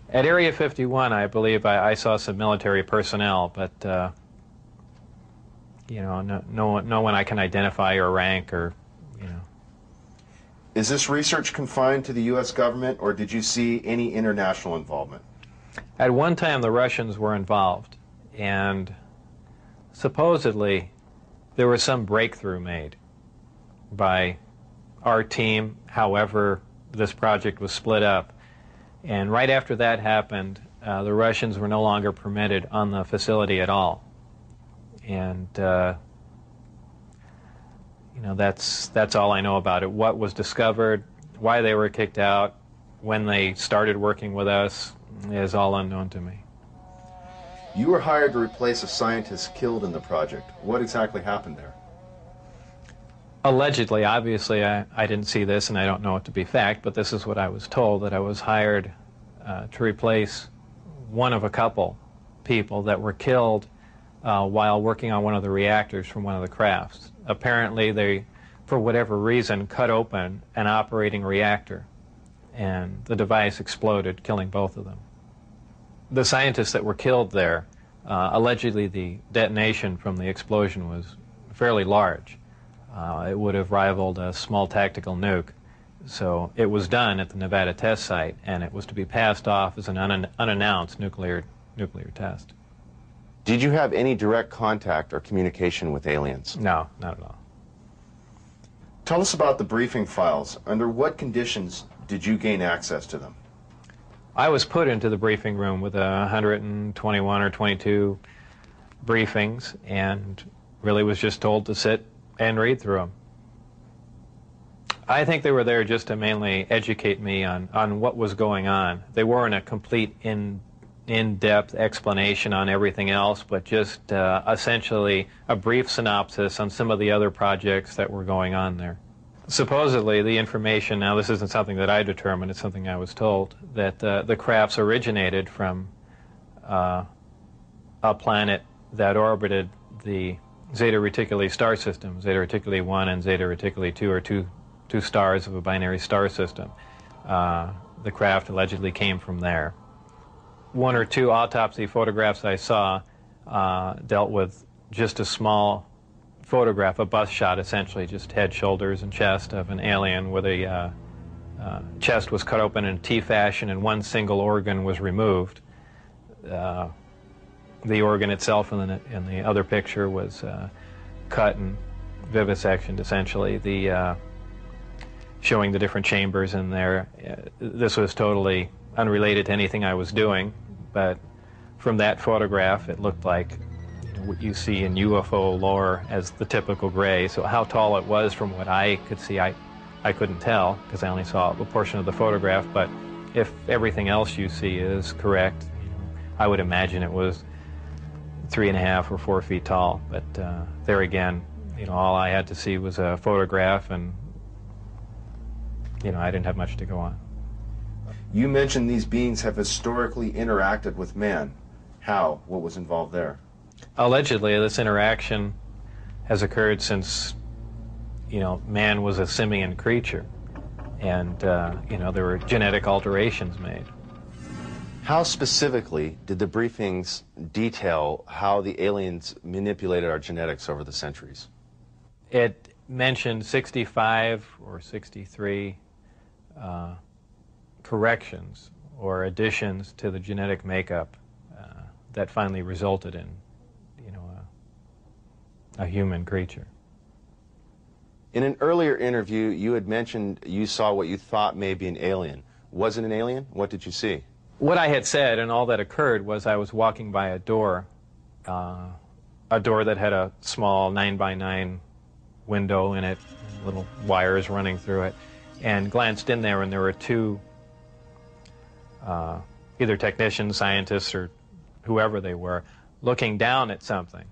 At Area 51, I believe I saw some military personnel, but you know, no one I can identify or rank or, you know. Is this research confined to the U.S. government, or did you see any international involvement? At one time, the Russians were involved, and supposedly there was some breakthrough made by our team, however this project was split up. And right after that happened, the Russians were no longer permitted on the facility at all. And you know, that's all I know about it. What was discovered, why they were kicked out, when they started working with us is all unknown to me. You were hired to replace a scientist killed in the project. What exactly happened there? Allegedly, obviously, I didn't see this and I don't know it to be fact, but this is what I was told, that I was hired to replace one of a couple people that were killed while working on one of the reactors from one of the crafts. Apparently, they, for whatever reason, cut open an operating reactor, and the device exploded, killing both of them. The scientists that were killed there, allegedly the detonation from the explosion was fairly large. It would have rivaled a small tactical nuke. So it was done at the Nevada test site, and it was to be passed off as an unannounced nuclear test. Did you have any direct contact or communication with aliens? No, not at all. Tell us about the briefing files. Under what conditions did you gain access to them? I was put into the briefing room with 121 or 22 briefings, and really was just told to sit and read through them. I think they were there just to mainly educate me on what was going on. They weren't a complete in-depth explanation on everything else, but just essentially a brief synopsis on some of the other projects that were going on there. Supposedly, the information, now this isn't something that I determined, it's something I was told, that the crafts originated from a planet that orbited the Zeta Reticuli star system. Zeta Reticuli 1 and Zeta Reticuli 2 are two stars of a binary star system. The craft allegedly came from there. One or two autopsy photographs I saw dealt with just a small photograph, a bust shot essentially, just head, shoulders, and chest of an alien where the chest was cut open in T fashion and one single organ was removed. The organ itself in the other picture was cut and vivisectioned essentially. Showing the different chambers in there. This was totally unrelated to anything I was doing, but from that photograph it looked like, you know, what you see in UFO lore as the typical gray. So how tall it was from what I could see, I couldn't tell because I only saw a portion of the photograph, but if everything else you see is correct, you know, I would imagine it was 3.5 or 4 feet tall. But there again, you know, all I had to see was a photograph, and you know, I didn't have much to go on. You mentioned these beings have historically interacted with man. How? What was involved there? Allegedly, this interaction has occurred since, you know, man was a simian creature, and you know, there were genetic alterations made. How specifically did the briefings detail how the aliens manipulated our genetics over the centuries? It mentioned 65 or 63 corrections or additions to the genetic makeup that finally resulted in, you know, a human creature. In an earlier interview, you had mentioned you saw what you thought may be an alien. Was it an alien? What did you see? What I had said and all that occurred was I was walking by a door that had a small 9x9 window in it, little wires running through it, and glanced in there, and there were two either technicians, scientists, or whoever they were, looking down at something.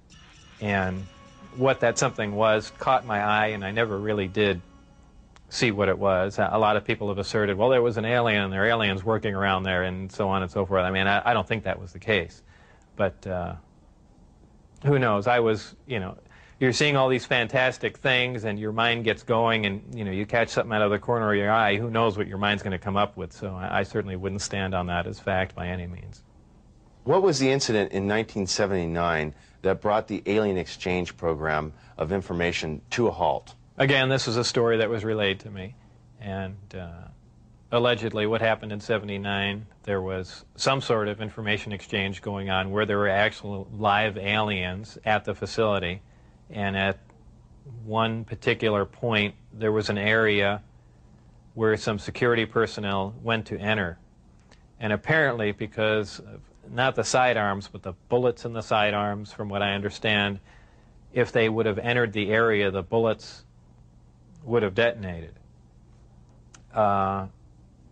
And what that something was caught my eye, and I never really did see what it was. A lot of people have asserted, well, there was an alien, and there are aliens working around there, and so on and so forth. I mean, I don't think that was the case. But who knows? I was, you know, you're seeing all these fantastic things, and your mind gets going, and you catch something out of the corner of your eye. Who knows what your mind's going to come up with? So I certainly wouldn't stand on that as fact by any means. What was the incident in 1979 that brought the alien exchange program of information to a halt? Again, this was a story that was relayed to me, and allegedly what happened in '79, there was some sort of information exchange going on where there were actual live aliens at the facility, and at one particular point there was an area where some security personnel went to enter, and apparently because of not the sidearms but the bullets in the sidearms, from what I understand, if they would have entered the area, the bullets would have detonated.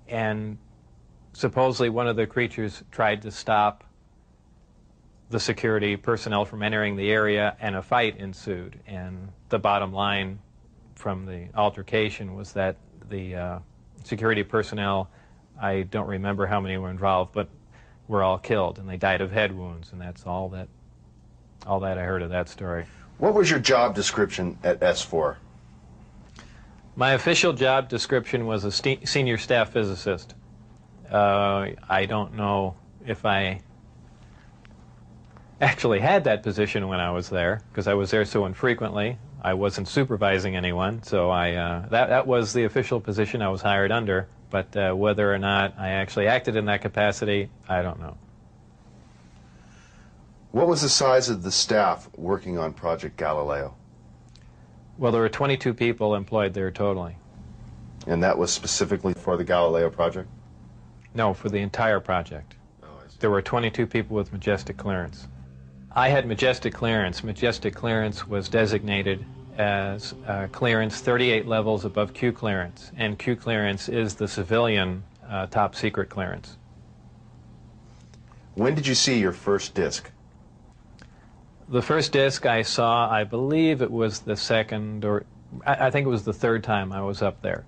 And supposedly one of the creatures tried to stop the security personnel from entering the area, and a fight ensued. And the bottom line from the altercation was that the security personnel, I don't remember how many were involved, but were all killed, and they died of head wounds, and that's all that I heard of that story. What was your job description at S4? My official job description was a senior staff physicist. I don't know if I actually had that position when I was there, because I was there so infrequently. I wasn't supervising anyone, so that was the official position I was hired under. But whether or not I actually acted in that capacity, I don't know. What was the size of the staff working on Project Galileo? Well, there were 22 people employed there totally. And that was specifically for the Galileo project? No, for the entire project. Oh, I see. There were 22 people with majestic clearance. I had majestic clearance. Majestic clearance was designated as clearance 38 levels above Q clearance, and Q clearance is the civilian top secret clearance. When did you see your first disc? The first disc I saw, I believe it was the second, or I think it was the third time I was up there.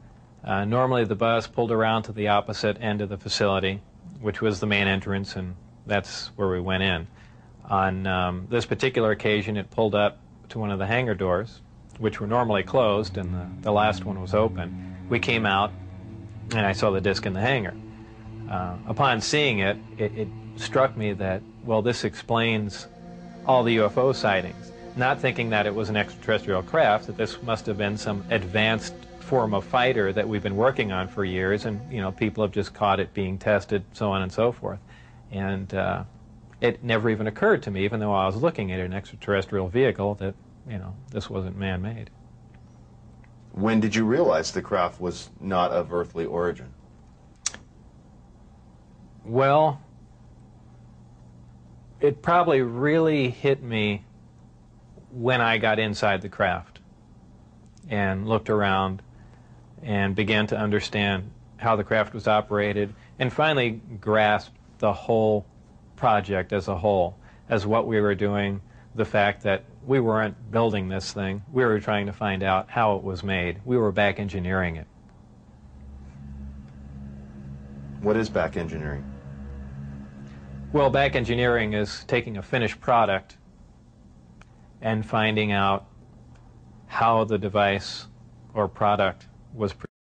Normally the bus pulled around to the opposite end of the facility, which was the main entrance, and that's where we went in. On this particular occasion, it pulled up to one of the hangar doors, which were normally closed, and the last one was open. We came out, and I saw the disc in the hangar. Upon seeing it, it struck me that, well, this explains all the UFO sightings, not thinking that it was an extraterrestrial craft, that this must have been some advanced form of fighter that we've been working on for years, and people have just caught it being tested, so on and so forth. And it never even occurred to me, even though I was looking at an extraterrestrial vehicle, that this wasn't man-made. When did you realize the craft was not of earthly origin? Well, it probably really hit me when I got inside the craft and looked around and began to understand how the craft was operated, and finally grasped the whole project as a whole, as what we were doing, the fact that we weren't building this thing, we were trying to find out how it was made. We were back engineering it. What is back engineering? Well, back engineering is taking a finished product and finding out how the device or product was produced.